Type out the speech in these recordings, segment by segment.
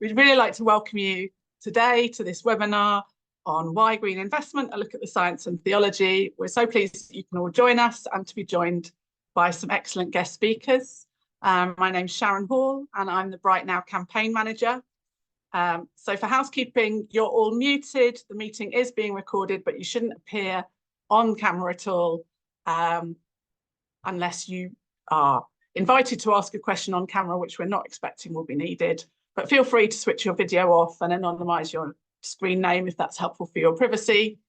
we'd really like to welcome you today to this webinar on why green investment, a look at the science and theology. We're so pleased that you can all join us and to be joined by some excellent guest speakers. My name's Sharon Hall and I'm the Bright Now campaign manager. So for housekeeping, you're all muted. The meeting is being recorded, but you shouldn't appear on camera at all unless you are invited to ask a question on camera, which we're not expecting will be needed. But feel free to switch your video off and anonymise your screen name if that's helpful for your privacy.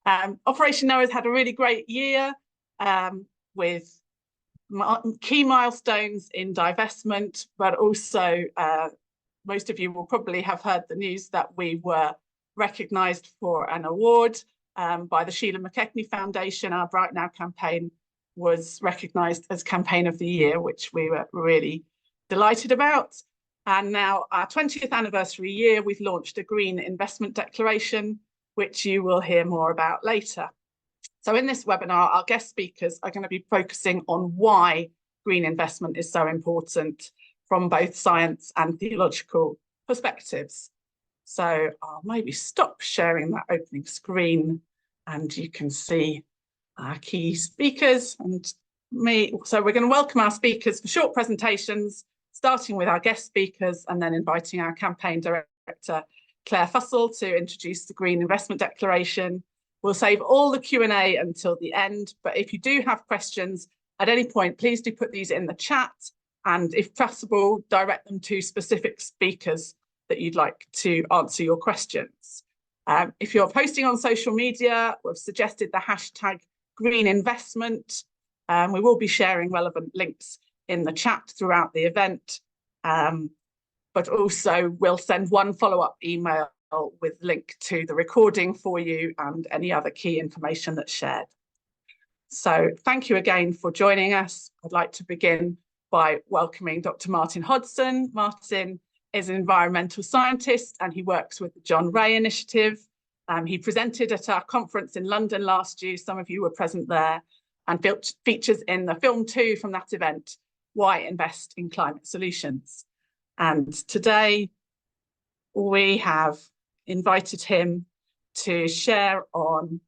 Operation Noah's had a really great year with key milestones in divestment, but also most of you will probably have heard the news that we were recognised for an award by the Sheila McKechnie Foundation. Our Bright Now campaign was recognised as Campaign of the Year, which we were really delighted about. And now our 20th anniversary year, we've launched a Green Investment Declaration, which you will hear more about later. So in this webinar, our guest speakers are going to be focusing on why green investment is so important from both science and theological perspectives. So I'll maybe stop sharing that opening screen and you can see our key speakers and me. So we're going to welcome our speakers for short presentations, starting with our guest speakers and then inviting our campaign director, Clare Fussell, to introduce the Green Investment Declaration. We'll save all the Q&A until the end, but if you do have questions at any point, please do put these in the chat and if possible, direct them to specific speakers that you'd like to answer your questions. If you're posting on social media, we've suggested the hashtag Green Investment. We will be sharing relevant links in the chat throughout the event, but also we'll send one follow-up email with link to the recording for you and any other key information that's shared. So thank you again for joining us. I'd like to begin by welcoming Dr. Martin Hodson. Martin is an environmental scientist and he works with the John Ray Initiative. He presented at our conference in London last year. Some of you were present there, and features in the film 2 from that event, Why Invest in Climate Solutions. And today we have invited him to share on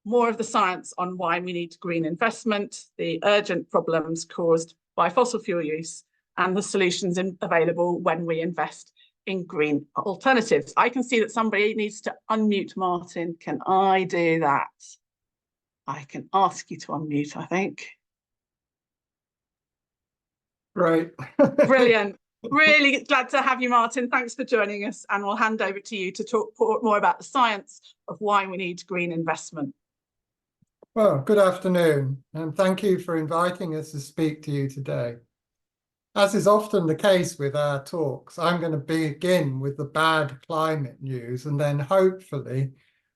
more of the science on why we need green investment, the urgent problems caused by fossil fuel use, and the solutions available when we invest in green alternatives. I can see that somebody needs to unmute Martin. Can I do that? I can ask you to unmute, I think. Right. Brilliant. Really glad to have you, Martin. Thanks for joining us. And we'll hand over to you to talk more about the science of why we need green investment. Well, good afternoon, and thank you for inviting us to speak to you today. As is often the case with our talks, I'm going to begin with the bad climate news, and then hopefully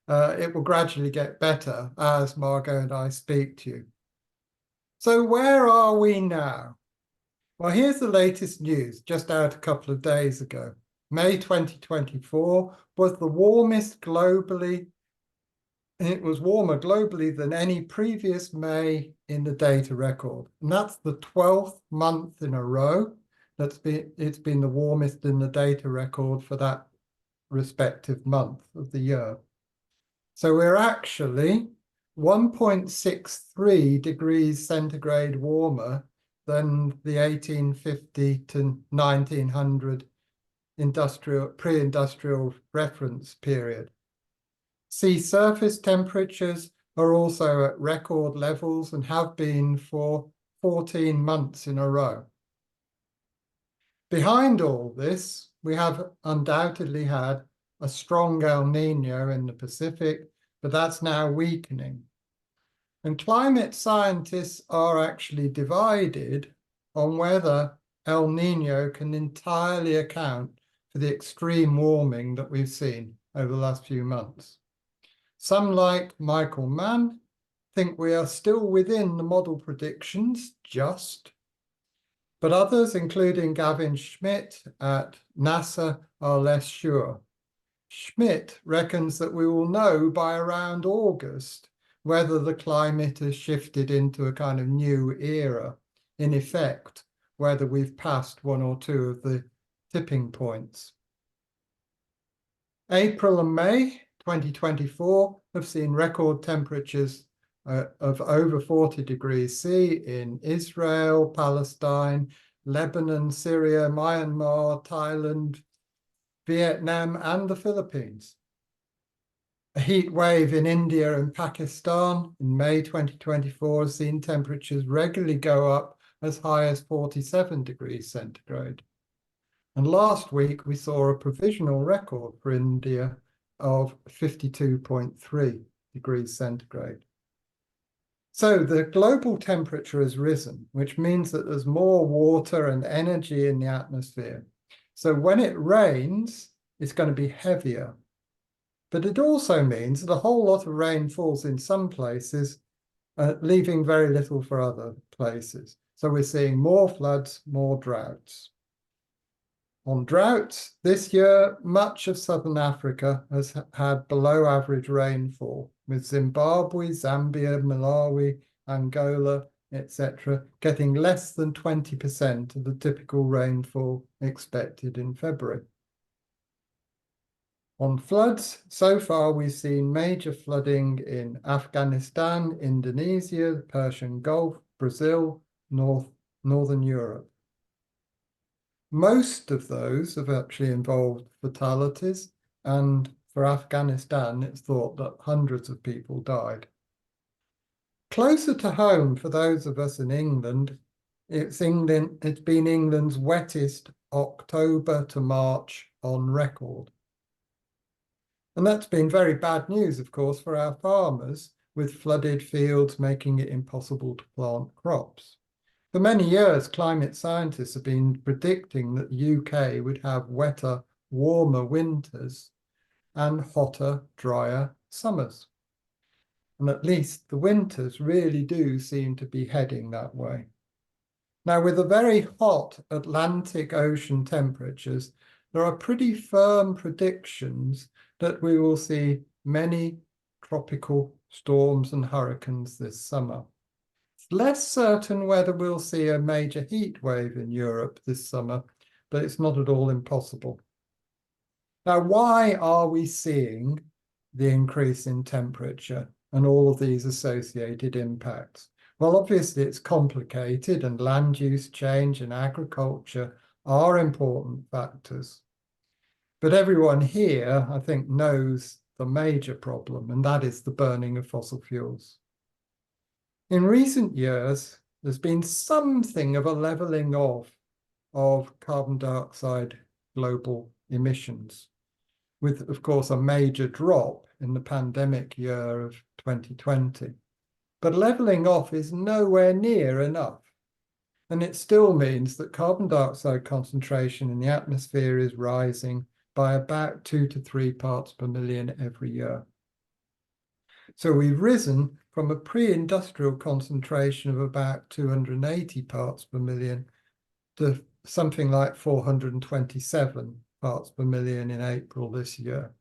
it will gradually get better as Margot and I speak to you. So where are we now? Well, here's the latest news just out a couple of days ago. May 2024 was the warmest globally. It was warmer globally than any previous May in the data record. And that's the 12th month in a row it's been the warmest in the data record for that respective month of the year. So we're actually 1.63 degrees centigrade warmer than the 1850 to 1900 pre-industrial reference period. Sea surface temperatures are also at record levels and have been for 14 months in a row. Behind all this, we have undoubtedly had a strong El Niño in the Pacific, but that's now weakening. And climate scientists are actually divided on whether El Niño can entirely account for the extreme warming that we've seen over the last few months. Some, like Michael Mann, think we are still within the model predictions, but others, including Gavin Schmidt at NASA, are less sure. Schmidt reckons that we will know by around August whether the climate has shifted into a kind of new era, in effect, whether we've passed one or two of the tipping points. April and May 2024 have seen record temperatures of over 40 degrees C in Israel, Palestine, Lebanon, Syria, Myanmar, Thailand, Vietnam, and the Philippines. A heat wave in India and Pakistan in May 2024 has seen temperatures regularly go up as high as 47 degrees centigrade. And last week, we saw a provisional record for India of 52.3 degrees centigrade. So the global temperature has risen, which means that there's more water and energy in the atmosphere. So when it rains, it's going to be heavier. But it also means that a whole lot of rain falls in some places, leaving very little for other places. So we're seeing more floods, more droughts. On droughts, this year, much of southern Africa has had below average rainfall, with Zimbabwe, Zambia, Malawi, Angola, etc., getting less than 20% of the typical rainfall expected in February. On floods, so far we've seen major flooding in Afghanistan, Indonesia, the Persian Gulf, Brazil, Northern Europe. Most of those have actually involved fatalities, and for Afghanistan, it's thought that hundreds of people died. Closer to home, for those of us in England, it's been England's wettest October to March on record. And that's been very bad news, of course, for our farmers, with flooded fields making it impossible to plant crops. For many years, climate scientists have been predicting that the UK would have wetter, warmer winters and hotter, drier summers. And at least the winters really do seem to be heading that way. Now, with the very hot Atlantic Ocean temperatures, there are pretty firm predictions that we will see many tropical storms and hurricanes this summer. It's less certain whether we'll see a major heat wave in Europe this summer, but it's not at all impossible. Now, why are we seeing the increase in temperature and all of these associated impacts? Well, obviously it's complicated, and land use change and agriculture are important factors. But everyone here, I think, knows the major problem, and that is the burning of fossil fuels. In recent years, there's been something of a leveling off of carbon dioxide global emissions, with, of course, a major drop in the pandemic year of 2020. But leveling off is nowhere near enough. And it still means that carbon dioxide concentration in the atmosphere is rising by about 2 to 3 parts per million every year. So we've risen from a pre-industrial concentration of about 280 parts per million to something like 427 parts per million in April this year.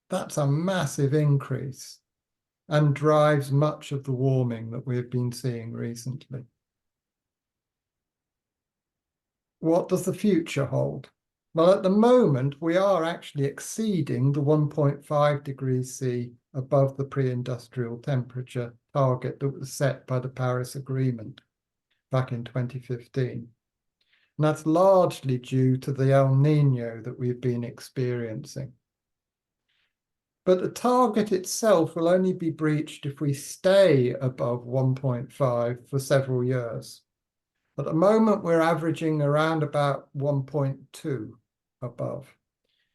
That's a massive increase and drives much of the warming that we've been seeing recently. What does the future hold? Well, at the moment, we are actually exceeding the 1.5 degrees C above the pre-industrial temperature target that was set by the Paris Agreement back in 2015. And that's largely due to the El Nino that we've been experiencing. But the target itself will only be breached if we stay above 1.5 for several years. At the moment, we're averaging around about 1.2 above.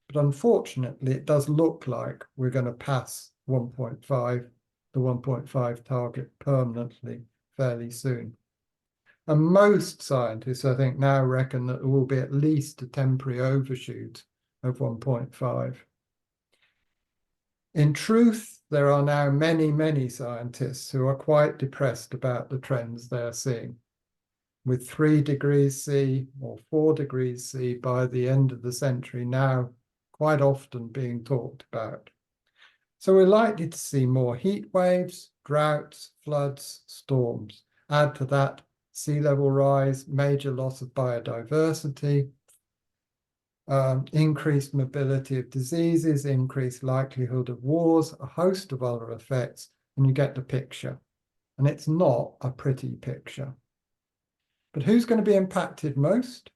But unfortunately, it does look like we're going to pass 1.5, the 1.5 target permanently fairly soon. And most scientists, I think, now reckon that there will be at least a temporary overshoot of 1.5. In truth, there are now many, many scientists who are quite depressed about the trends they're seeing, with 3 degrees C or 4 degrees C by the end of the century now quite often being talked about. So we're likely to see more heat waves, droughts, floods, storms. Add to that sea level rise, major loss of biodiversity, increased mobility of diseases, increased likelihood of wars, a host of other effects, and you get the picture. And it's not a pretty picture. But who's going to be impacted most?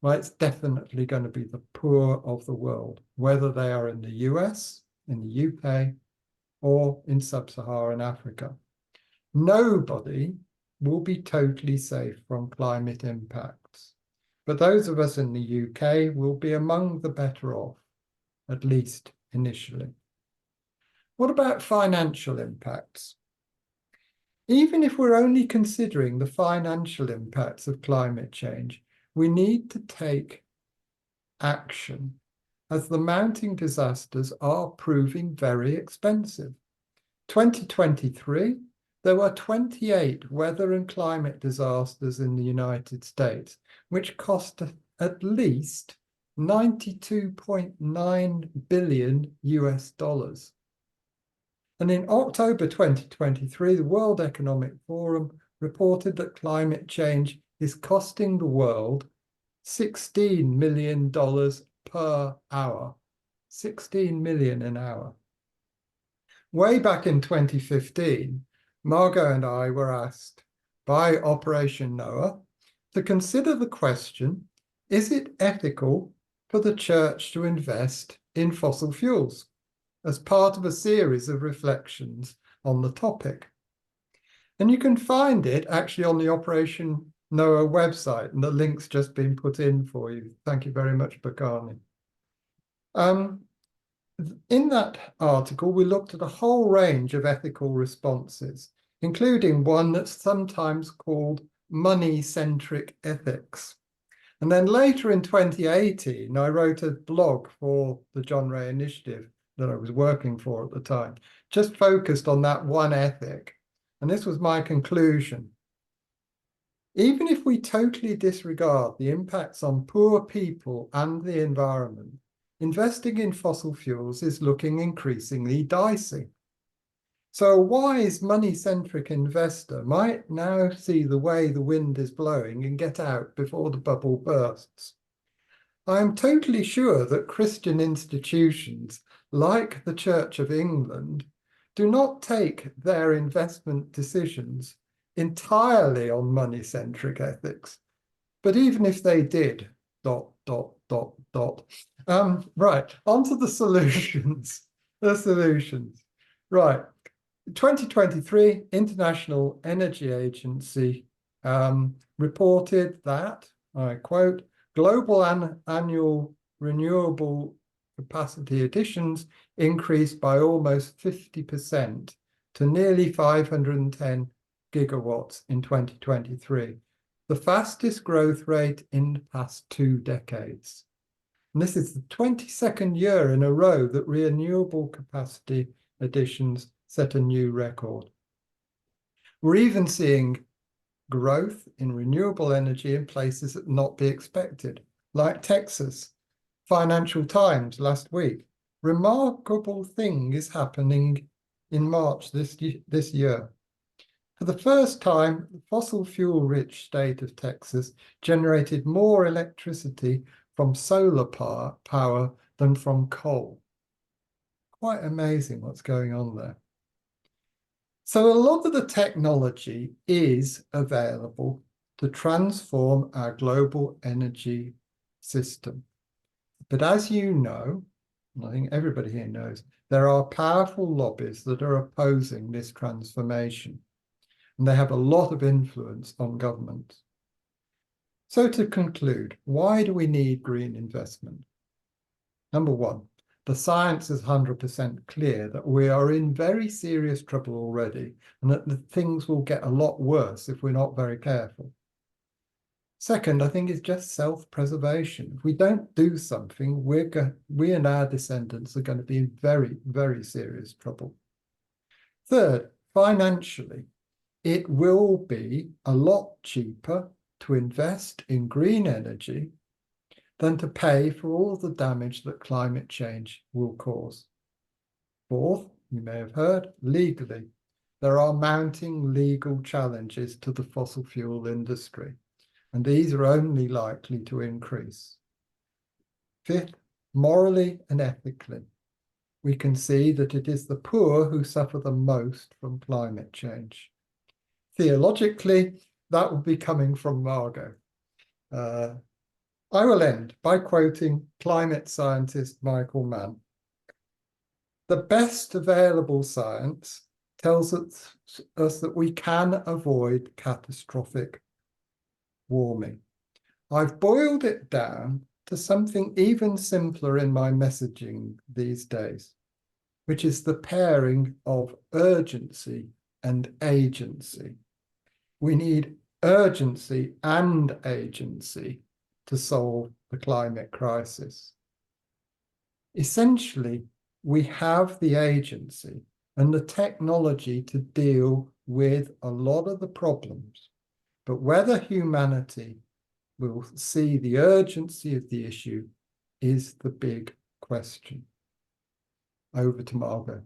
Well, it's definitely going to be the poor of the world, whether they are in the US, in the UK, or in sub-Saharan Africa. Nobody will be totally safe from climate impacts. But those of us in the UK will be among the better off, at least initially. What about financial impacts? Even if we're only considering the financial impacts of climate change, we need to take action, as the mounting disasters are proving very expensive. 2023, there were 28 weather and climate disasters in the United States, which cost at least $92.9 billion US dollars. And in October 2023, the World Economic Forum reported that climate change is costing the world $16 million per hour. 16 million an hour. Way back in 2015, Margot and I were asked by Operation Noah to consider the question, is it ethical for the church to invest in fossil fuels, as part of a series of reflections on the topic. And you can find it actually on the Operation Noah website, and the link's just been put in for you. Thank you very much, Bakani. In that article, we looked at a whole range of ethical responses, including one that's sometimes called money-centric ethics. And then later in 2018, I wrote a blog for the John Ray Initiative that I was working for at the time, just focused on that one ethic. And this was my conclusion. Even if we totally disregard the impacts on poor people and the environment, investing in fossil fuels is looking increasingly dicey. So a wise money-centric investor might now see the way the wind is blowing and get out before the bubble bursts. I am totally sure that Christian institutions like the Church of England do not take their investment decisions entirely on money-centric ethics. But even if they did, right, onto the solutions. The solutions. Right. 2023, International Energy Agency reported that, I quote, global annual renewable capacity additions increased by almost 50% to nearly 510 gigawatts in 2023, the fastest growth rate in the past 2 decades. And this is the 22nd year in a row that renewable capacity additions set a new record. We're even seeing growth in renewable energy in places that not be expected, like Texas. Financial Times last week. Remarkable thing is happening in March this year. For the first time, the fossil fuel-rich state of Texas generated more electricity from solar power than from coal. Quite amazing what's going on there. So a lot of the technology is available to transform our global energy system. But as you know, and I think everybody here knows, there are powerful lobbies that are opposing this transformation, and they have a lot of influence on governments. So to conclude, why do we need green investment? Number one, the science is 100% clear that we are in very serious trouble already, and that the things will get a lot worse if we're not very careful. Second, I think it's just self-preservation. If we don't do something, we and our descendants are going to be in very, very serious trouble. Third, financially, it will be a lot cheaper to invest in green energy than to pay for all the damage that climate change will cause. Fourth, you may have heard, legally, there are mounting legal challenges to the fossil fuel industry, and these are only likely to increase. Fifth, morally and ethically, we can see that it is the poor who suffer the most from climate change. Theologically, that will be coming from Margot. I will end by quoting climate scientist Michael Mann. The best available science tells us that we can avoid catastrophic warming. I've boiled it down to something even simpler in my messaging these days, which is the pairing of urgency and agency. We need urgency and agency to solve the climate crisis. Essentially, we have the agency and the technology to deal with a lot of the problems, but whether humanity will see the urgency of the issue is the big question. Over to Margot.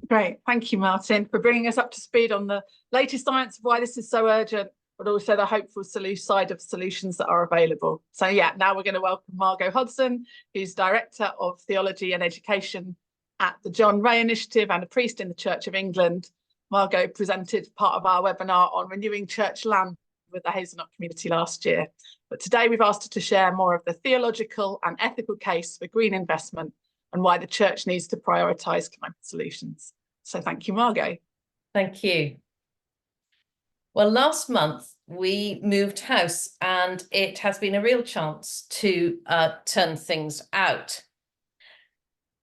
Great. Thank you, Martin, for bringing us up to speed on the latest science of why this is so urgent, but also the hopeful side of solutions that are available. So yeah, now we're going to welcome Margot Hodson, who's Director of Theology and Education at the John Ray Initiative and a priest in the Church of England. Margot presented part of our webinar on renewing church land with the Hazelnut community last year. But today we've asked her to share more of the theological and ethical case for green investment and why the church needs to prioritise climate solutions. So thank you, Margot. Thank you. Well, last month we moved house and it has been a real chance to turn things out.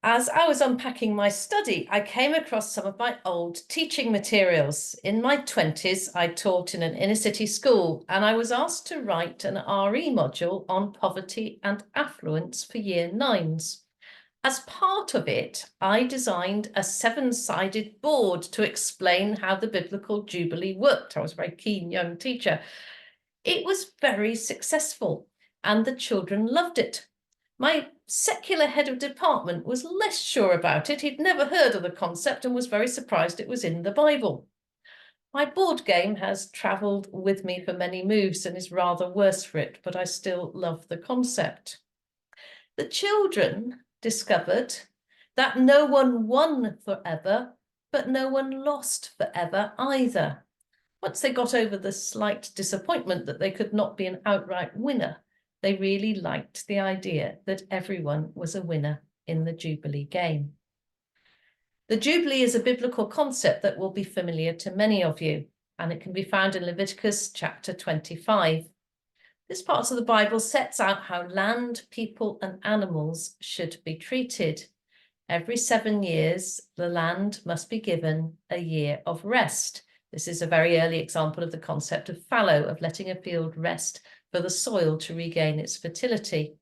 As I was unpacking my study, I came across some of my old teaching materials. In my 20s, I taught in an inner city school and I was asked to write an RE module on poverty and affluence for year 9s. As part of it, I designed a 7-sided board to explain how the biblical jubilee worked. I was a very keen young teacher. It was very successful and the children loved it. My secular head of department was less sure about it. He'd never heard of the concept and was very surprised it was in the Bible. My board game has travelled with me for many moves and is rather worse for it, but I still love the concept. The children discovered that no one won forever, but no one lost forever either. Once they got over the slight disappointment that they could not be an outright winner, they really liked the idea that everyone was a winner in the Jubilee game. The Jubilee is a biblical concept that will be familiar to many of you, and it can be found in Leviticus chapter 25. This part of the Bible sets out how land, people, and animals should be treated. Every 7 years, the land must be given a year of rest. This is a very early example of the concept of fallow, of letting a field rest for the soil to regain its fertility.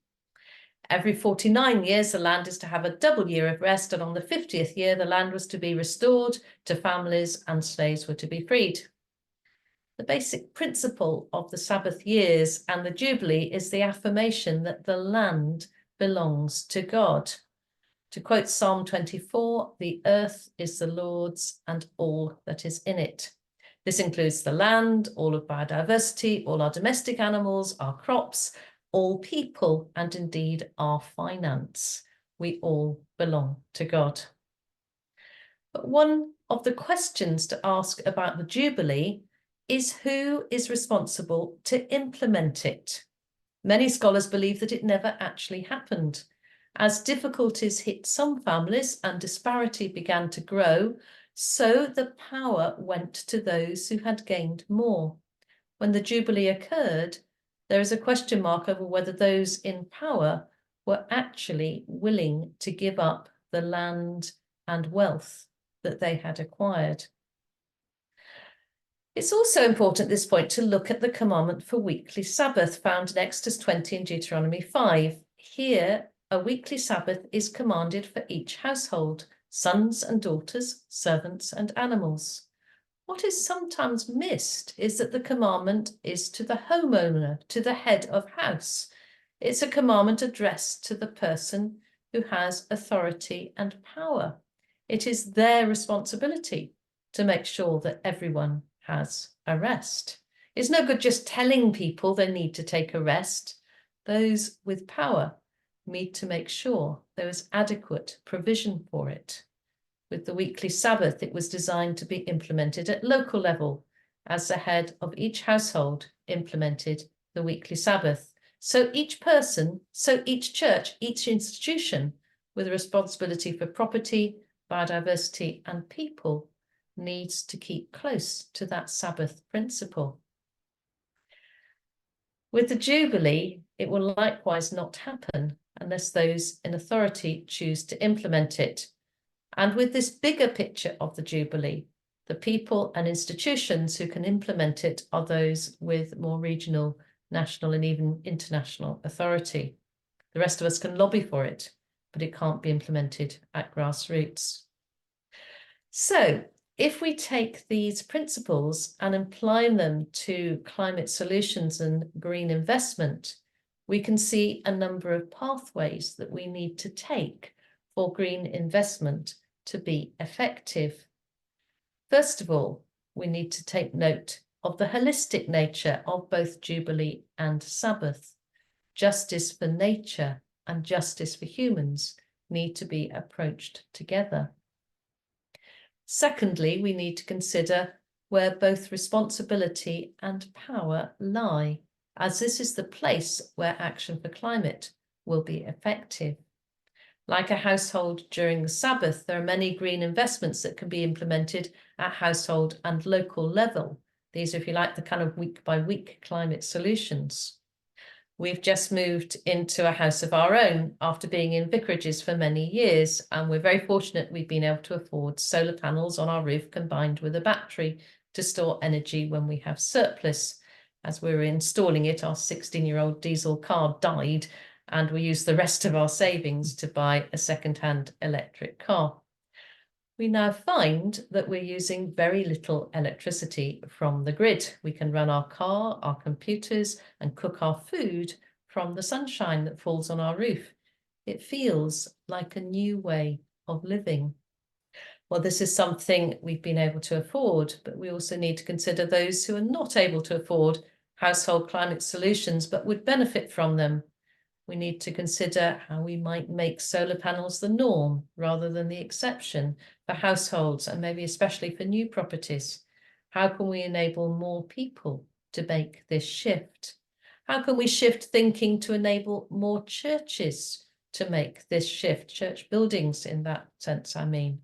Every 49 years, the land is to have a double year of rest, and on the 50th year, the land was to be restored to families and slaves were to be freed. The basic principle of the Sabbath years and the Jubilee is the affirmation that the land belongs to God. To quote Psalm 24, the earth is the Lord's and all that is in it. This includes the land, all of biodiversity, all our domestic animals, our crops, all people, and indeed our finance. We all belong to God. But one of the questions to ask about the Jubilee is who is responsible to implement it. Many scholars believe that it never actually happened. As difficulties hit some families and disparity began to grow, so the power went to those who had gained more. When the Jubilee occurred, there is a question mark over whether those in power were actually willing to give up the land and wealth that they had acquired. It's also important at this point to look at the commandment for weekly Sabbath found in Exodus 20 and Deuteronomy 5. Here, a weekly Sabbath is commanded for each household, sons and daughters, servants and animals. What is sometimes missed is that the commandment is to the homeowner, to the head of house. It's a commandment addressed to the person who has authority and power. It is their responsibility to make sure that everyone has a rest. It's no good just telling people they need to take a rest. Those with power need to make sure there is adequate provision for it. With the weekly Sabbath, it was designed to be implemented at local level, as the head of each household implemented the weekly Sabbath. So each person, so each church, each institution with a responsibility for property, biodiversity, and people needs to keep close to that Sabbath principle. With the Jubilee, it will likewise not happen unless those in authority choose to implement it. And with this bigger picture of the Jubilee, the people and institutions who can implement it are those with more regional, national, and even international authority. The rest of us can lobby for it, but it can't be implemented at grassroots. So, if we take these principles and apply them to climate solutions and green investment, we can see a number of pathways that we need to take for green investment to be effective. First of all, we need to take note of the holistic nature of both Jubilee and Sabbath. Justice for nature and justice for humans need to be approached together. Secondly, we need to consider where both responsibility and power lie, as this is the place where action for climate will be effective. Like a household during the Sabbath, there are many green investments that can be implemented at household and local level. These are, if you like, the kind of week by week climate solutions. We've just moved into a house of our own after being in vicarages for many years, and we're very fortunate we've been able to afford solar panels on our roof combined with a battery to store energy when we have surplus. As we were installing it, our 16-year-old diesel car died, and we used the rest of our savings to buy a second-hand electric car. We now find that we're using very little electricity from the grid. We can run our car, our computers, and cook our food from the sunshine that falls on our roof. It feels like a new way of living. Well, this is something we've been able to afford, but we also need to consider those who are not able to afford household climate solutions but would benefit from them. We need to consider how we might make solar panels the norm rather than the exception for households and maybe especially for new properties. How can we enable more people to make this shift? How can we shift thinking to enable more churches to make this shift, church buildings in that sense, I mean?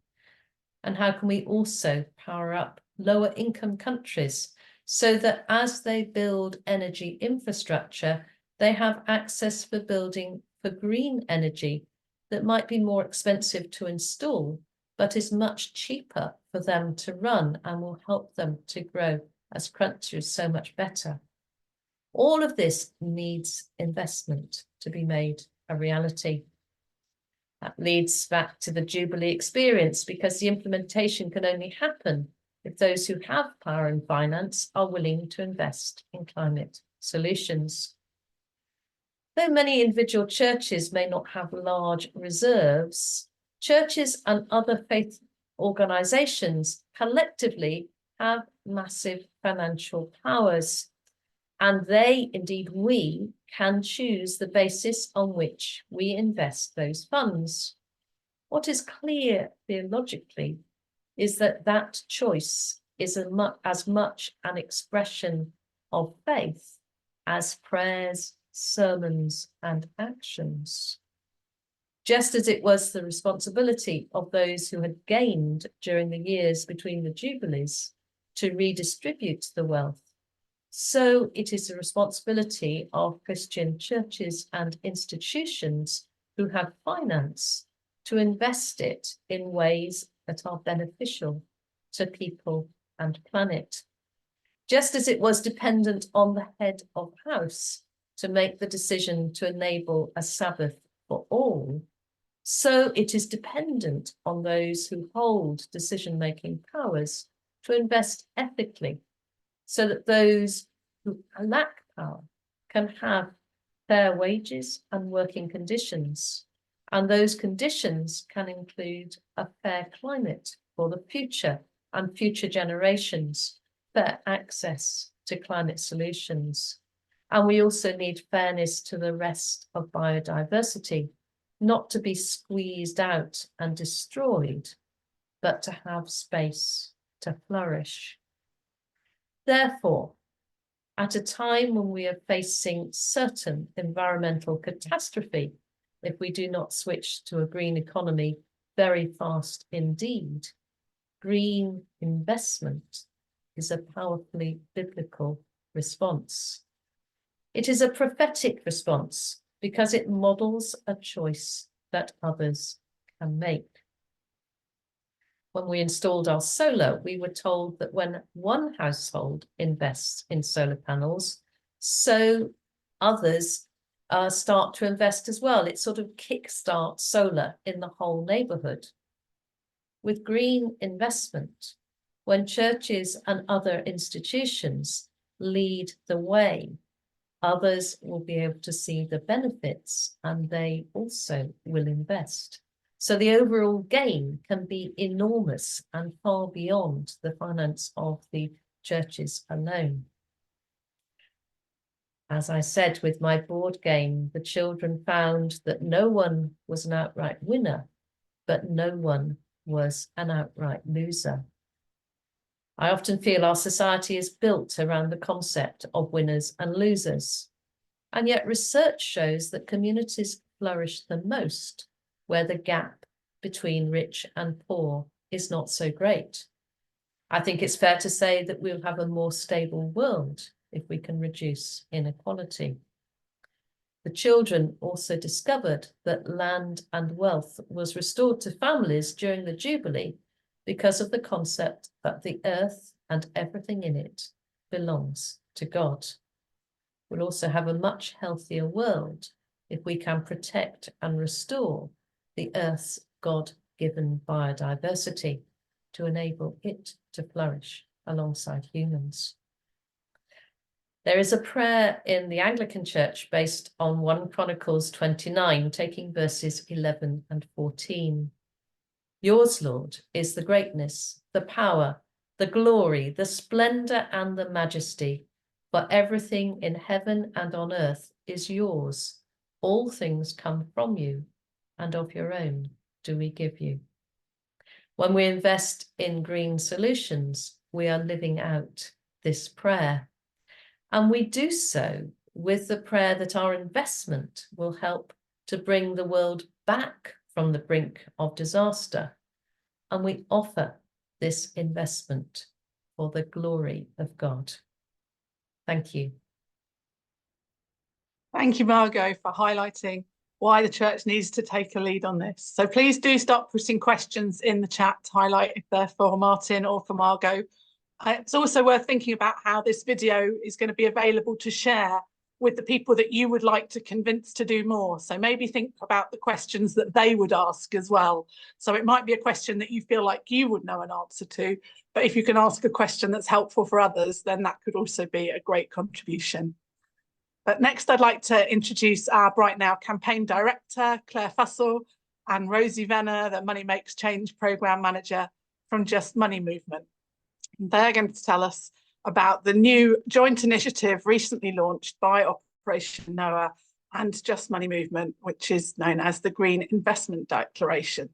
And how can we also power up lower income countries so that as they build energy infrastructure, they have access for building for green energy that might be more expensive to install, but is much cheaper for them to run and will help them to grow as countries so much better. All of this needs investment to be made a reality. That leads back to the Jubilee experience, because the implementation can only happen if those who have power and finance are willing to invest in climate solutions. Though many individual churches may not have large reserves, churches and other faith organisations collectively have massive financial powers, and they, indeed we, can choose the basis on which we invest those funds. What is clear theologically is that that choice is as much an expression of faith as prayers, sermons, and actions. Just as it was the responsibility of those who had gained during the years between the Jubilees to redistribute the wealth, so it is the responsibility of Christian churches and institutions who have finance to invest it in ways that are beneficial to people and planet. Just as it was dependent on the head of house to make the decision to enable a Sabbath for all, so it is dependent on those who hold decision-making powers to invest ethically, so that those who lack power can have fair wages and working conditions, and those conditions can include a fair climate for the future and future generations, fair access to climate solutions, And we also need fairness to the rest of biodiversity, not to be squeezed out and destroyed, but to have space to flourish. Therefore, at a time when we are facing certain environmental catastrophe, if we do not switch to a green economy very fast indeed, green investment is a powerfully biblical response. It is a prophetic response because it models a choice that others can make. When we installed our solar, we were told that when one household invests in solar panels, so others start to invest as well. It sort of kickstarts solar in the whole neighbourhood. With green investment, when churches and other institutions lead the way, others will be able to see the benefits and they also will invest. So the overall gain can be enormous and far beyond the finance of the churches alone. As I said with my board game, the children found that no one was an outright winner, but no one was an outright loser. I often feel our society is built around the concept of winners and losers. And yet research shows that communities flourish the most where the gap between rich and poor is not so great. I think it's fair to say that we'll have a more stable world if we can reduce inequality. The children also discovered that land and wealth was restored to families during the Jubilee because of the concept that the earth and everything in it belongs to God. We'll also have a much healthier world if we can protect and restore the earth's God-given biodiversity to enable it to flourish alongside humans. There is a prayer in the Anglican Church based on 1 Chronicles 29, taking verses 11 and 14. Yours, Lord, is the greatness, the power, the glory, the splendour and the majesty, for everything in heaven and on earth is yours. All things come from you, and of your own do we give you. When we invest in green solutions, we are living out this prayer. And we do so with the prayer that our investment will help to bring the world back from the brink of disaster. And we offer this investment for the glory of God. Thank you. Thank you, Margot, for highlighting why the church needs to take a lead on this. So please do start putting questions in the chat to highlight if they're for Martin or for Margot. It's also worth thinking about how this video is going to be available to share with the people that you would like to convince to do more. So maybe think about the questions that they would ask as well. So it might be a question that you feel like you would know an answer to, but if you can ask a question that's helpful for others, then that could also be a great contribution. But next, I'd like to introduce our Bright Now campaign director, Clare Fussell, and Rosie Venner, the Money Makes Change programme manager from Just Money Movement. And they're going to tell us about the new joint initiative recently launched by Operation Noah and Just Money Movement, which is known as the Green Investment Declaration.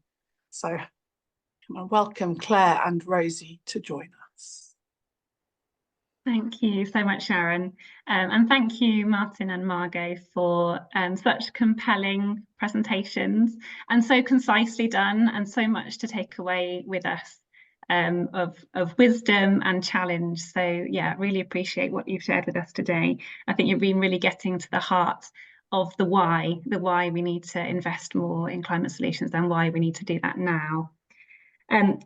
So I welcome Clare and Rosie to join us. Thank you so much, Sharon. And thank you, Martin and Margot, for such compelling presentations and so concisely done and so much to take away with us of wisdom and challenge. So yeah, really appreciate what you've shared with us today. I think you've been really getting to the heart of the why we need to invest more in climate solutions and why we need to do that now.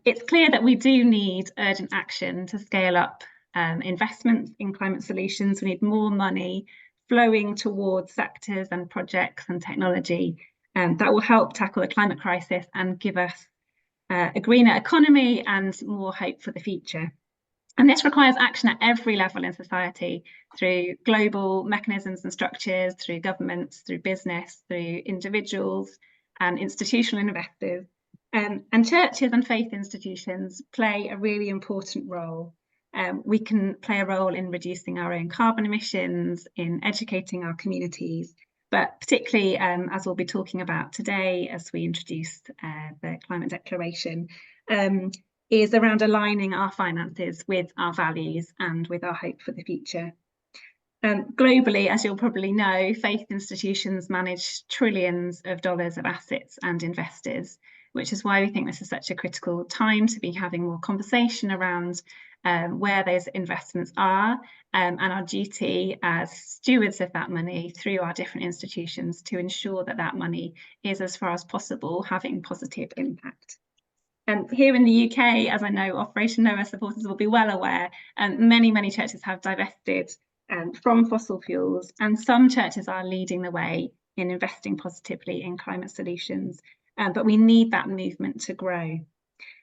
It's clear that we do need urgent action to scale up investments in climate solutions. We need more money flowing towards sectors and projects and technology that will help tackle the climate crisis and give us a greener economy and more hope for the future. And this requires action at every level in society, through global mechanisms and structures, through governments, through business, through individuals and institutional investors. And churches and faith institutions play a really important role. We can play a role in reducing our own carbon emissions, in educating our communities, but particularly as we'll be talking about today as we introduce the climate declaration, is around aligning our finances with our values and with our hope for the future. Globally, as you'll probably know, faith institutions manage trillions of dollars of assets and investors, which is why we think this is such a critical time to be having more conversation around where those investments are, and our duty as stewards of that money through our different institutions to ensure that that money is, as far as possible, having positive impact. Here in the UK, as I know Operation Noah supporters will be well aware, many churches have divested from fossil fuels, and some churches are leading the way in investing positively in climate solutions, but we need that movement to grow.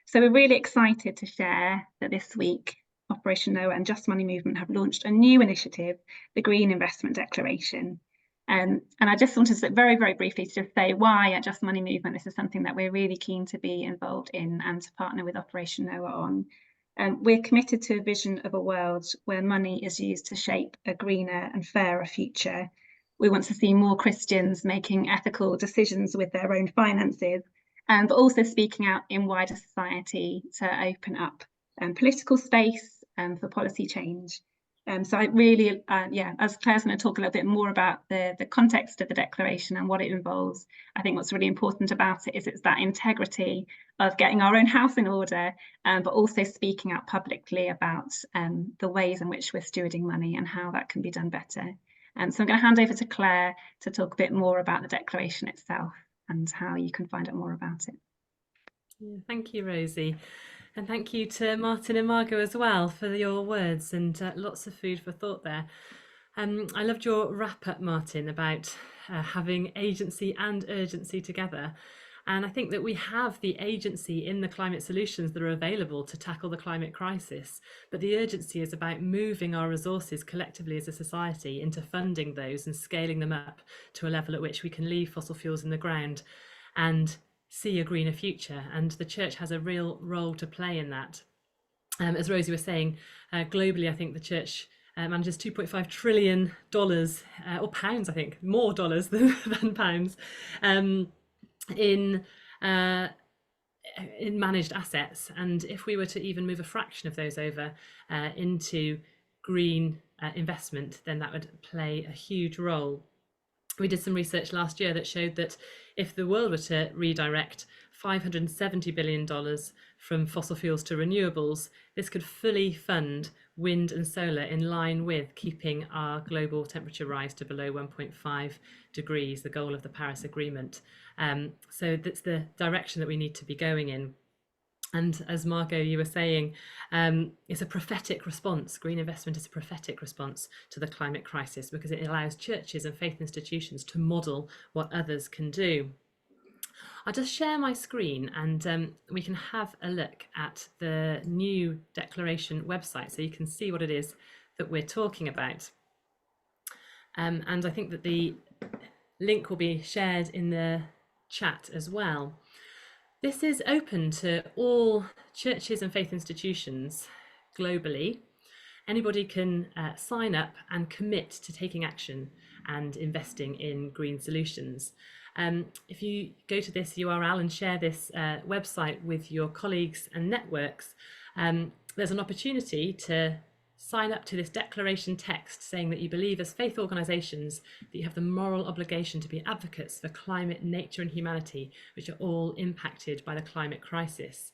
So we're really excited to share that this week Operation Noah and Just Money Movement have launched a new initiative, the Green Investment Declaration. And I just wanted to very briefly to just say why at Just Money Movement this is something that we're really keen to be involved in and to partner with Operation Noah on. We're committed to a vision of a world where money is used to shape a greener and fairer future. We want to see more Christians making ethical decisions with their own finances, but also speaking out in wider society to open up political space for policy change. So I really, as Claire's going to talk a little bit more about the context of the declaration and what it involves, I think what's really important about it is it's that integrity of getting our own house in order, but also speaking out publicly about the ways in which we're stewarding money and how that can be done better. So I'm going to hand over to Claire to talk a bit more about the declaration itself and how you can find out more about it. Yeah, thank you, Rosie. And thank you to Martin and Margot as well for your words and lots of food for thought there. I loved your wrap up, Martin, about having agency and urgency together. And I think that we have the agency in the climate solutions that are available to tackle the climate crisis, but the urgency is about moving our resources collectively as a society into funding those and scaling them up to a level at which we can leave fossil fuels in the ground and see a greener future. And the church has a real role to play in that. As Rosie was saying, globally, I think the church manages $2.5 trillion, or pounds, I think, more dollars than pounds, in managed assets. And if we were to even move a fraction of those over into green investment, then that would play a huge role. We did some research last year that showed that if the world were to redirect $570 billion from fossil fuels to renewables, this could fully fund wind and solar in line with keeping our global temperature rise to below 1.5 degrees, the goal of the Paris Agreement. So that's the direction that we need to be going in. And as Margot, you were saying, it's a prophetic response. Green investment is a prophetic response to the climate crisis because it allows churches and faith institutions to model what others can do. I'll just share my screen and we can have a look at the new declaration website so you can see what it is that we're talking about. And I think that the link will be shared in the chat as well. This is open to all churches and faith institutions globally. Anybody can sign up and commit to taking action and investing in green solutions. If you go to this URL and share this website with your colleagues and networks, there's an opportunity to sign up to this declaration text saying that you believe as faith organisations that you have the moral obligation to be advocates for climate, nature and humanity, which are all impacted by the climate crisis.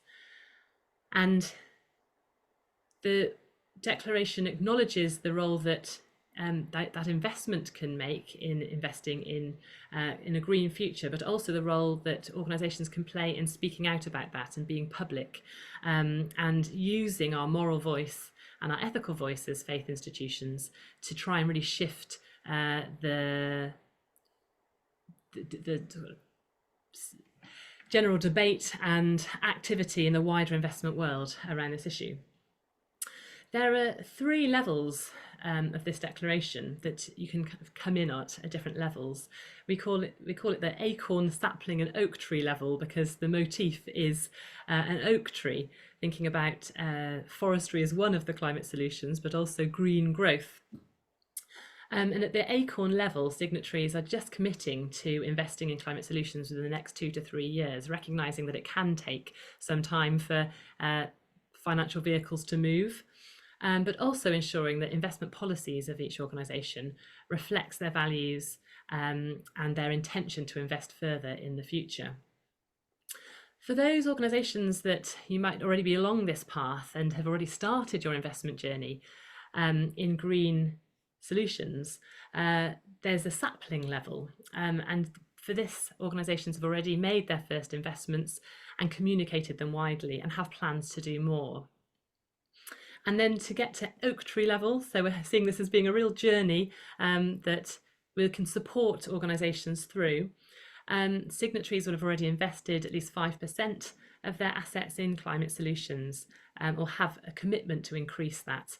And the declaration acknowledges the role that that investment can make in investing in a green future, but also the role that organisations can play in speaking out about that and being public and using our moral voice and our ethical voice as faith institutions to try and really shift the general debate and activity in the wider investment world around this issue. There are 3 levels of this declaration that you can kind of come in at different levels. We call it the acorn, sapling and oak tree level, because the motif is an oak tree, thinking about forestry as one of the climate solutions, but also green growth. And at the acorn level, signatories are just committing to investing in climate solutions within the next 2 to 3 years, recognising that it can take some time for financial vehicles to move, but also ensuring that investment policies of each organisation reflects their values and their intention to invest further in the future. For those organisations that you might already be along this path and have already started your investment journey in green solutions, there's a sapling level, and for this, organisations have already made their first investments and communicated them widely and have plans to do more. And then to get to oak tree level, so we're seeing this as being a real journey that we can support organisations through. Signatories will have already invested at least 5% of their assets in climate solutions, or have a commitment to increase that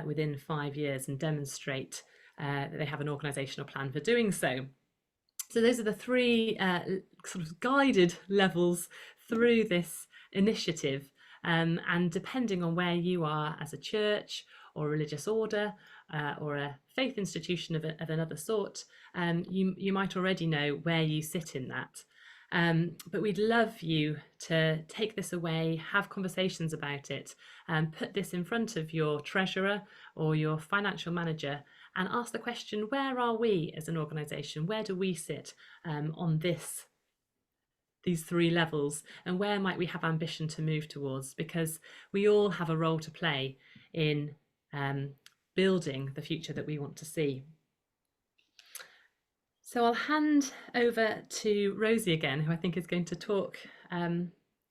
within 5 years and demonstrate that they have an organisational plan for doing so. So those are the 3 sort of guided levels through this initiative. And depending on where you are as a church or a religious order or a faith institution of another sort, you might already know where you sit in that. But we'd love you to take this away, have conversations about it, and put this in front of your treasurer or your financial manager and ask the question, where are we as an organisation? Where do we sit on these 3 levels, and where might we have ambition to move towards? Because we all have a role to play in building the future that we want to see. So I'll hand over to Rosie again, who I think is going to talk.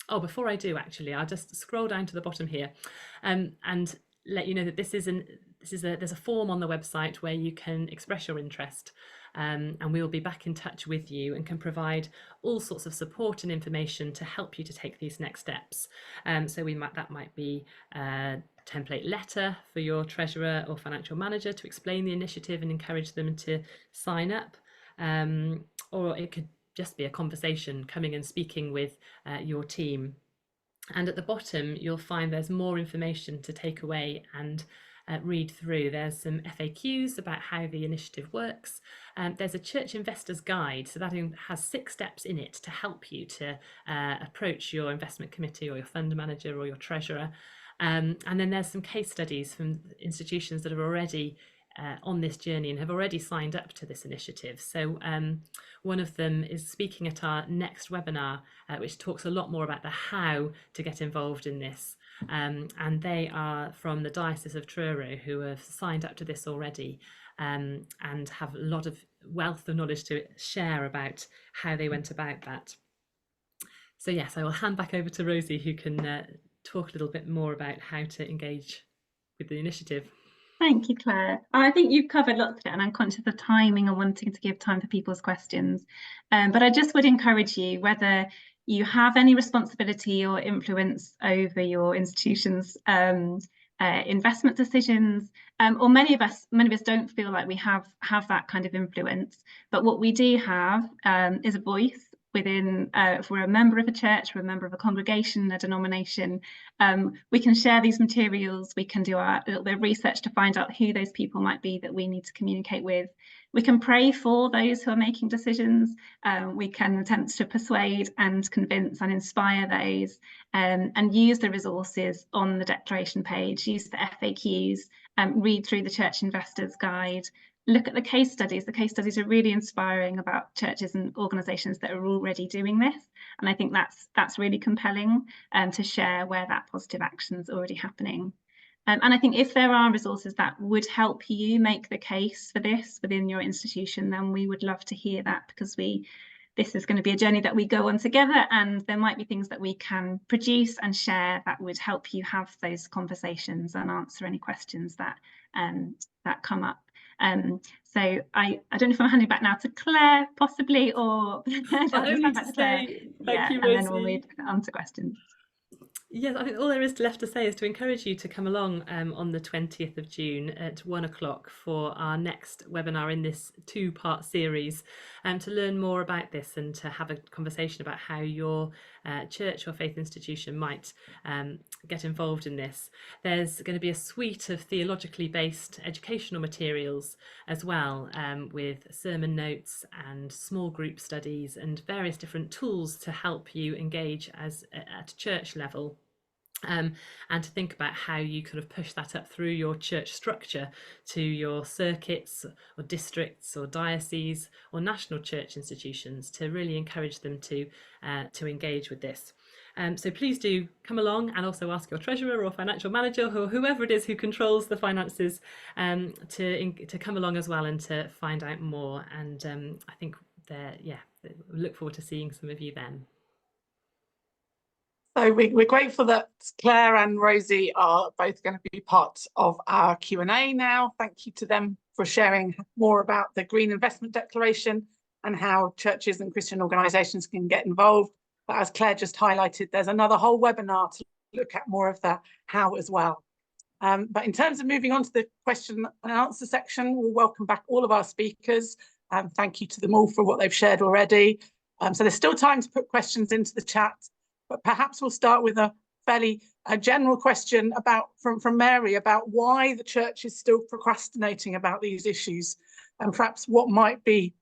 Before I do, actually, I'll just scroll down to the bottom here and let you know that there's a form on the website where you can express your interest. And we will be back in touch with you and can provide all sorts of support and information to help you to take these next steps. So that might be a template letter for your treasurer or financial manager to explain the initiative and encourage them to sign up. Or it could just be a conversation, coming and speaking with your team. And at the bottom, you'll find there's more information to take away and read through. There's some FAQs about how the initiative works. There's a church investors guide, so that has 6 steps in it to help you to approach your investment committee or your fund manager or your treasurer. And then there's some case studies from institutions that are already on this journey and have already signed up to this initiative. So one of them is speaking at our next webinar, which talks a lot more about the how to get involved in this. And they are from the Diocese of Truro, who have signed up to this already and have a lot of wealth of knowledge to share about how they went about that. So yes, I will hand back over to Rosie, who can talk a little bit more about how to engage with the initiative. Thank you, Claire. I think you've covered lots of it, and I'm conscious of timing and wanting to give time for people's questions. But I just would encourage you, whether you have any responsibility or influence over your institution's investment decisions, or many of us don't feel like we have that kind of influence. But what we do have is a voice within, if we're a member of a church, we're a member of a congregation, a denomination, we can share these materials, we can do a little bit of research to find out who those people might be that we need to communicate with. We can pray for those who are making decisions, we can attempt to persuade and convince and inspire those, and use the resources on the declaration page, use the FAQs, read through the Church Investors Guide, look at the case studies. The case studies are really inspiring about churches and organisations that are already doing this. And I think that's really compelling to share where that positive action is already happening. And I think if there are resources that would help you make the case for this within your institution, then we would love to hear that, because this is going to be a journey that we go on together, and there might be things that we can produce and share that would help you have those conversations and answer any questions that come up. So I don't know if I'm handing back now to Claire, possibly, or Thank you, Rosie. and then we'll move on to questions. Yes, I think all there is left to say is to encourage you to come along on the 20th of June at 1 o'clock for our next webinar in this two-part series, to learn more about this and to have a conversation about how your church or faith institution might get involved in this. There's going to be a suite of theologically based educational materials as well, with sermon notes and small group studies and various different tools to help you engage at church level. And to think about how you kind of push that up through your church structure to your circuits or districts or dioceses or national church institutions, to really encourage them to engage with this. So please do come along, and also ask your treasurer or financial manager or whoever it is who controls the finances to come along as well and to find out more. And I think look forward to seeing some of you then. So we're grateful that Claire and Rosie are both going to be part of our Q&A now. Thank you to them for sharing more about the Green Investment Declaration and how churches and Christian organisations can get involved. But as Claire just highlighted, there's another whole webinar to look at more of that how as well. But in terms of moving on to the question and answer section, we'll welcome back all of our speakers. Thank you to them all for what they've shared already. So there's still time to put questions into the chat. But perhaps we'll start with a fairly general question from Mary about why the church is still procrastinating about these issues, and perhaps what might be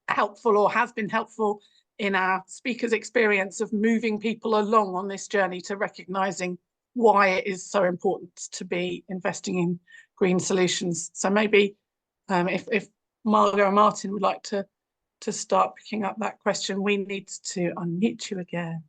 helpful or has been helpful in our speakers' experience of moving people along on this journey to recognising why it is so important to be investing in green solutions. So maybe if Margot and Martin would like to start picking up that question, we need to unmute you again.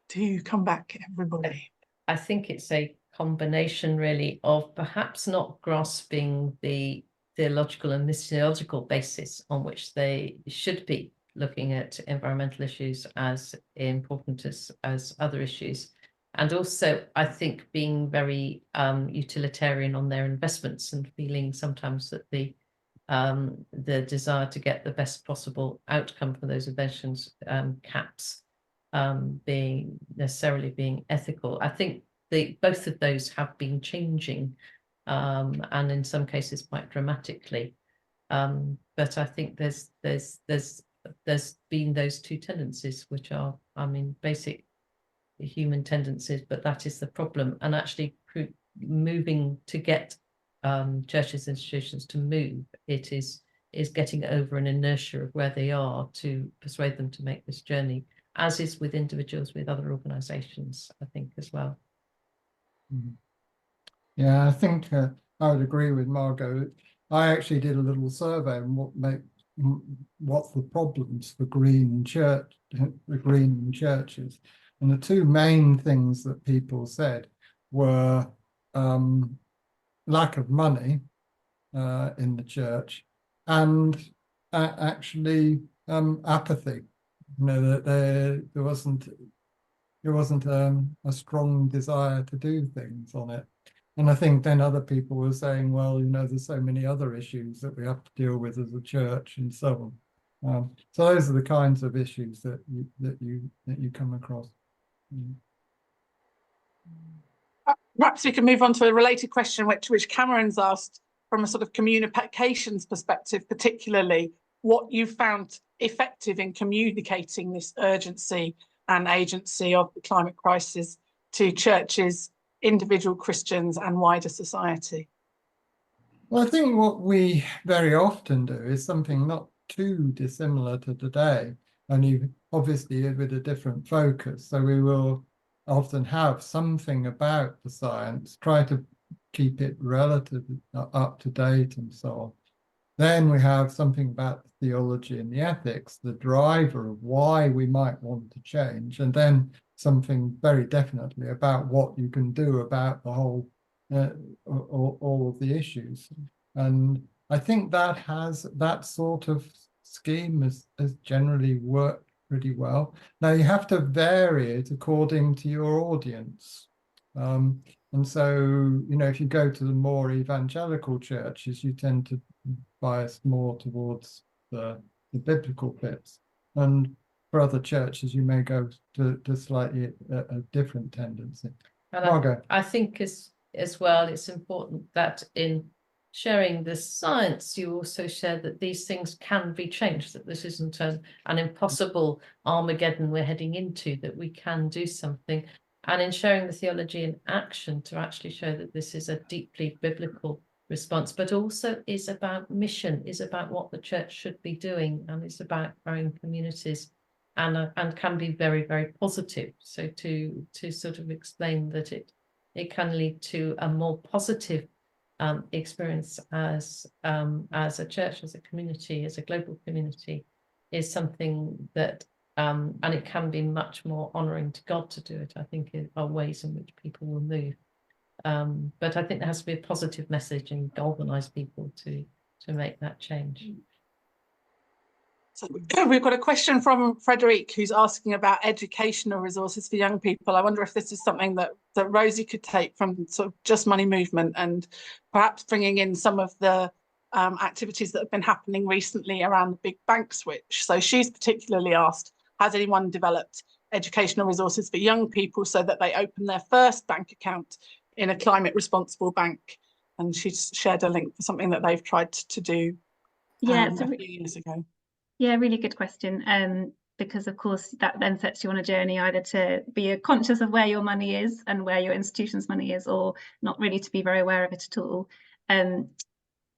Do come back, everybody. I think it's a combination really of perhaps not grasping the theological and missiological basis on which they should be looking at environmental issues as important as other issues. And also, I think being very utilitarian on their investments and feeling sometimes that the desire to get the best possible outcome for those inventions caps being ethical. I think both of those have been changing, and in some cases quite dramatically. But I think there's been those two tendencies, which are, I mean, basic human tendencies, but that is the problem. And actually moving to get churches, institutions to move, it is getting over an inertia of where they are to persuade them to make this journey, as is with individuals, with other organisations, I think, as well. Yeah, I think I would agree with Margot. I actually did a little survey on what's the problems for green churches, and the two main things that people said were lack of money in the church and actually apathy. You know, that there wasn't a strong desire to do things on it. And I think then other people were saying, well, you know, there's so many other issues that we have to deal with as a church and so on. So those are the kinds of issues that you come across. Perhaps we can move on to a related question, which Cameron's asked from a sort of communications perspective, particularly what you found effective in communicating this urgency and agency of the climate crisis to churches, individual Christians and wider society. Well, I think what we very often do is something not too dissimilar to today, only obviously with a different focus. So we will often have something about the science, try to keep it relatively up to date and so on. Then we have something about the theology and the ethics, the driver of why we might want to change, and then something very definitely about what you can do about the whole, all of the issues. And I think that sort of scheme has generally worked pretty well. Now you have to vary it according to your audience. And so, if you go to the more evangelical churches, you tend to bias more towards the biblical bits. And for other churches, you may go to slightly a different tendency. And Margot. I think as well, it's important that in sharing the science, you also share that these things can be changed, that this isn't an impossible Armageddon we're heading into, that we can do something. And in sharing the theology in action, to actually show that this is a deeply biblical response, but also is about mission, is about what the church should be doing, and it's about growing communities, and can be very, very positive. So to sort of explain that it can lead to a more positive experience as a church, as a community, as a global community, is something that and it can be much more honouring to God to do it. I think are ways in which people will move. But I think there has to be a positive message and galvanise people to make that change. So we've got a question from Frederic, who's asking about educational resources for young people. I wonder if this is something that Rosie could take from sort of Just Money movement, and perhaps bringing in some of the activities that have been happening recently around the big bank switch. So she's particularly asked, has anyone developed educational resources for young people so that they open their first bank account in a climate responsible bank? And she's shared a link for something that they've tried to do a few years ago. Yeah, really good question. Because of course that then sets you on a journey either to be conscious of where your money is and where your institution's money is, or not really to be very aware of it at all.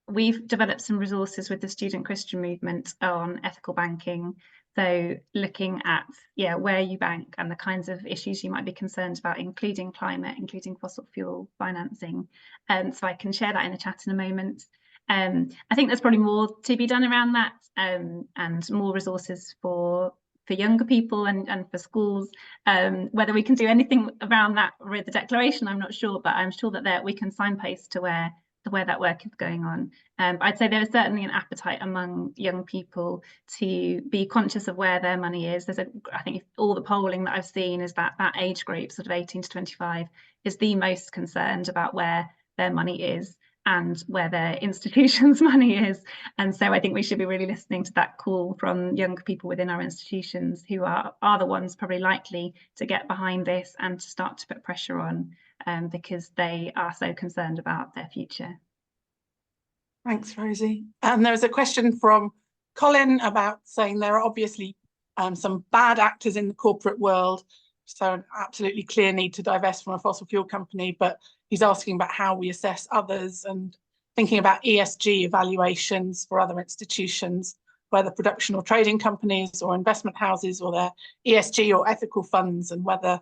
We've developed some resources with the Student Christian Movement on ethical banking. So looking at where you bank and the kinds of issues you might be concerned about, including climate, including fossil fuel financing. So I can share that in the chat in a moment. I think there's probably more to be done around that, and more resources for younger people and for schools. Whether we can do anything around that with the declaration, I'm not sure, but I'm sure that we can signpost to where that work is going on. I'd say there is certainly an appetite among young people to be conscious of where their money is. I think all the polling that I've seen is that age group, sort of 18 to 25, is the most concerned about where their money is and where their institution's money is. And so I think we should be really listening to that call from younger people within our institutions, who are the ones probably likely to get behind this and to start to put pressure on, because they are so concerned about their future. Thanks, Rosie. And there was a question from Colin about saying there are obviously some bad actors in the corporate world, so an absolutely clear need to divest from a fossil fuel company, but he's asking about how we assess others and thinking about ESG evaluations for other institutions, whether production or trading companies or investment houses, or their ESG or ethical funds, and whether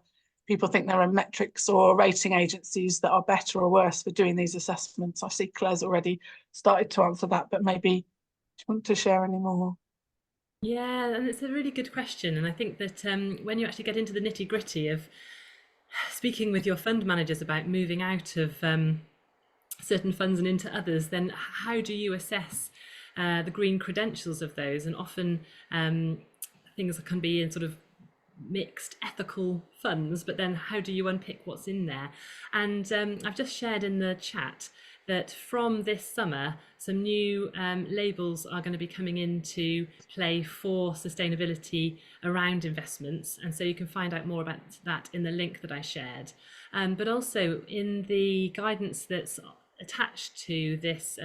people think there are metrics or rating agencies that are better or worse for doing these assessments. I see Claire's already started to answer that, but maybe do you want to share any more? Yeah, and it's a really good question. And I think that when you actually get into the nitty gritty of speaking with your fund managers about moving out of certain funds and into others, then how do you assess the green credentials of those? And often things can be in sort of mixed ethical funds, but then how do you unpick what's in there? And I've just shared in the chat that from this summer, some new labels are going to be coming into play for sustainability around investments. And so you can find out more about that in the link that I shared. But also in the guidance that's attached to this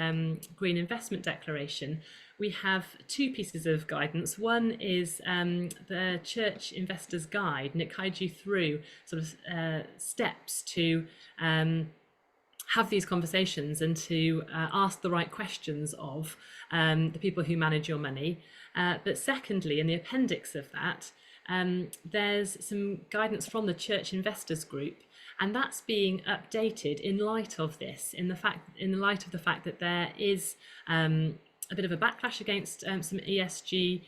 Green Investment Declaration, we have two pieces of guidance. One is the Church Investors Guide, and it guides you through sort of steps to have these conversations and to ask the right questions of the people who manage your money. But secondly, in the appendix of that, there's some guidance from the Church Investors Group, and that's being updated in light of this, in light of the fact that there is a bit of a backlash against some ESG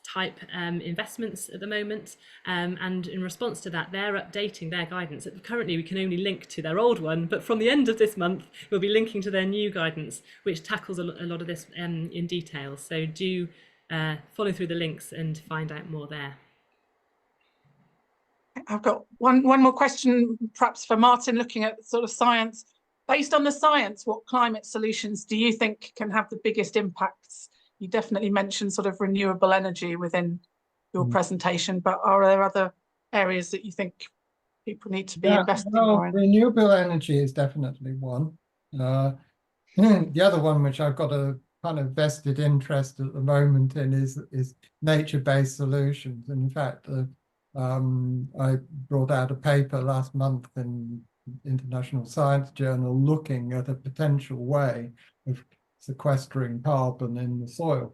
type investments at the moment, and in response to that, they're updating their guidance. Currently we can only link to their old one, but from the end of this month we'll be linking to their new guidance, which tackles a lot of this in detail. So do follow through the links and find out more there. I've got one more question, perhaps for Martin, looking at sort of science. Based on the science, what climate solutions do you think can have the biggest impacts? You definitely mentioned sort of renewable energy within your presentation, but are there other areas that you think people need to be investing more in? Renewable energy is definitely one. The other one, which I've got a kind of vested interest at the moment in, is nature-based solutions. And in fact, I brought out a paper last month in International Science Journal looking at a potential way of sequestering carbon in the soil.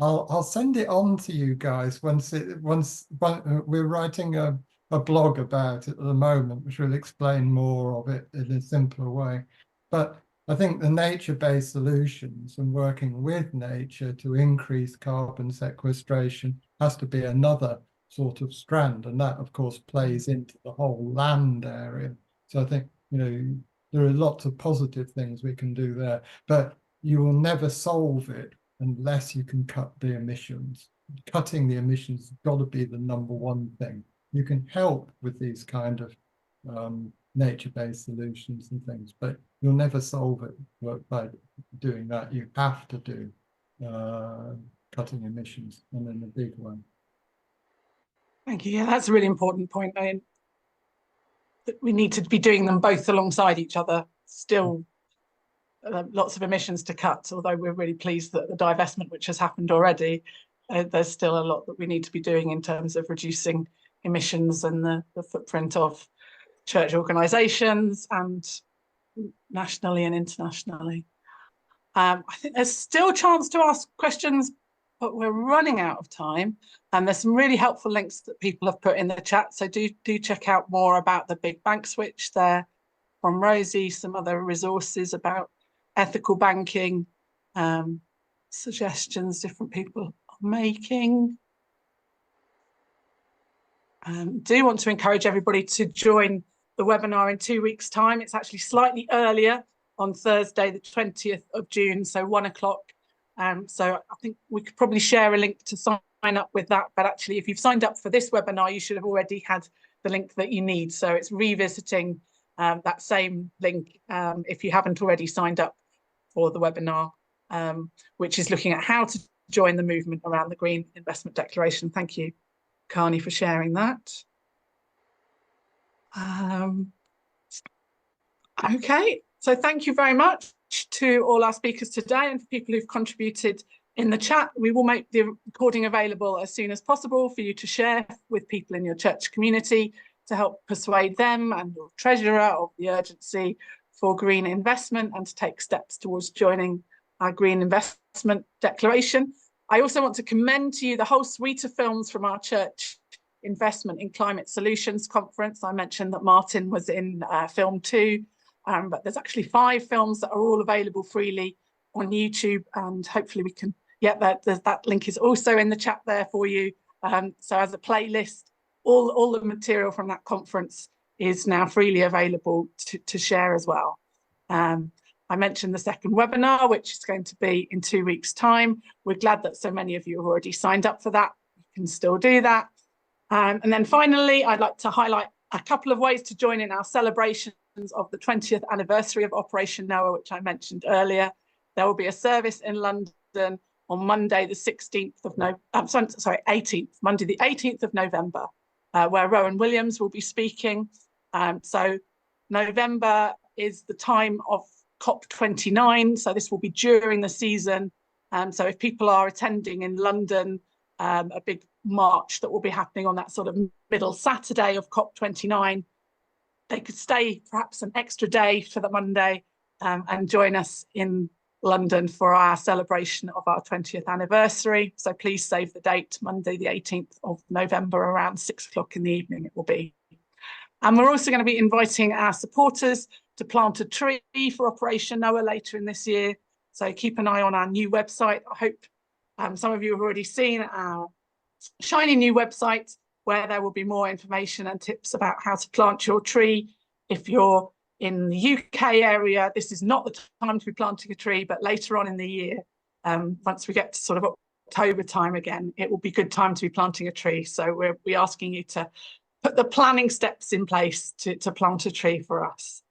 I'll send it on to you guys once we're writing a blog about it at the moment, which will explain more of it in a simpler way. But I think the nature-based solutions and working with nature to increase carbon sequestration has to be another sort of strand, and that of course plays into the whole land area. So I think, you know, there are lots of positive things we can do there, but you will never solve it unless you can cut the emissions. Cutting the emissions has got to be the #1 thing. You can help with these kind of nature-based solutions and things, but you'll never solve it by doing that. You have to do cutting emissions, and then the big one. Thank you. Yeah, that's a really important point. I mean, that we need to be doing them both alongside each other. Still lots of emissions to cut, although we're really pleased that the divestment which has happened already, there's still a lot that we need to be doing in terms of reducing emissions and the footprint of church organisations and nationally and internationally. I think there's still a chance to ask questions, but we're running out of time, and there's some really helpful links that people have put in the chat, so do check out more about the big bank switch there from Rosie, some other resources about ethical banking, suggestions different people are making. Do want to encourage everybody to join the webinar in 2 weeks' time. It's actually slightly earlier on Thursday, the 20th of June, so 1 o'clock. So I think we could probably share a link to sign up with that. But actually, if you've signed up for this webinar, you should have already had the link that you need. So it's revisiting that same link if you haven't already signed up for the webinar, which is looking at how to join the movement around the Green Investment Declaration. Thank you, Carney, for sharing that. Okay, so thank you very much to all our speakers today and for people who've contributed in the chat. We will make the recording available as soon as possible for you to share with people in your church community to help persuade them and your treasurer of the urgency for green investment and to take steps towards joining our Green Investment Declaration. I also want to commend to you the whole suite of films from our Church Investment in Climate Solutions conference. I mentioned that Martin was in film 2, but there's actually 5 films that are all available freely on YouTube, and hopefully we can, that link is also in the chat there for you. So as a playlist, all the material from that conference is now freely available to share as well. I mentioned the second webinar, which is going to be in 2 weeks' time. We're glad that so many of you have already signed up for that. You can still do that. And then finally, I'd like to highlight a couple of ways to join in our celebrations of the 20th anniversary of Operation Noah, which I mentioned earlier. There will be a service in London on Monday, the 16th of Monday, the 18th of November, where Rowan Williams will be speaking. So November is the time of COP29, so this will be during the season. So if people are attending in London, a big march that will be happening on that sort of middle Saturday of COP29, they could stay perhaps an extra day for the Monday and join us in London for our celebration of our 20th anniversary. So please save the date, Monday the 18th of November around 6 o'clock in the evening it will be. And we're also going to be inviting our supporters to plant a tree for Operation Noah later in this year. So keep an eye on our new website. I hope some of you have already seen our shiny new website where there will be more information and tips about how to plant your tree. If you're in the UK area, this is not the time to be planting a tree, but later on in the year, once we get to sort of October time again, it will be a good time to be planting a tree. So we're asking you to put the planning steps in place to plant a tree for us.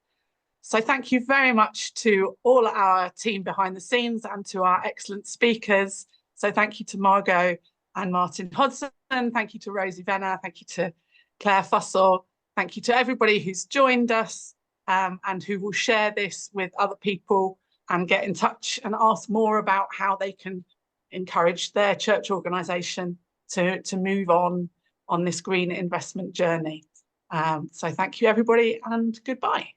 So thank you very much to all our team behind the scenes and to our excellent speakers. So thank you to Margot and Martin Hodson. Thank you to Rosie Venner. Thank you to Clare Fussell. Thank you to everybody who's joined us and who will share this with other people and get in touch and ask more about how they can encourage their church organisation to move on this green investment journey. So thank you, everybody, and goodbye.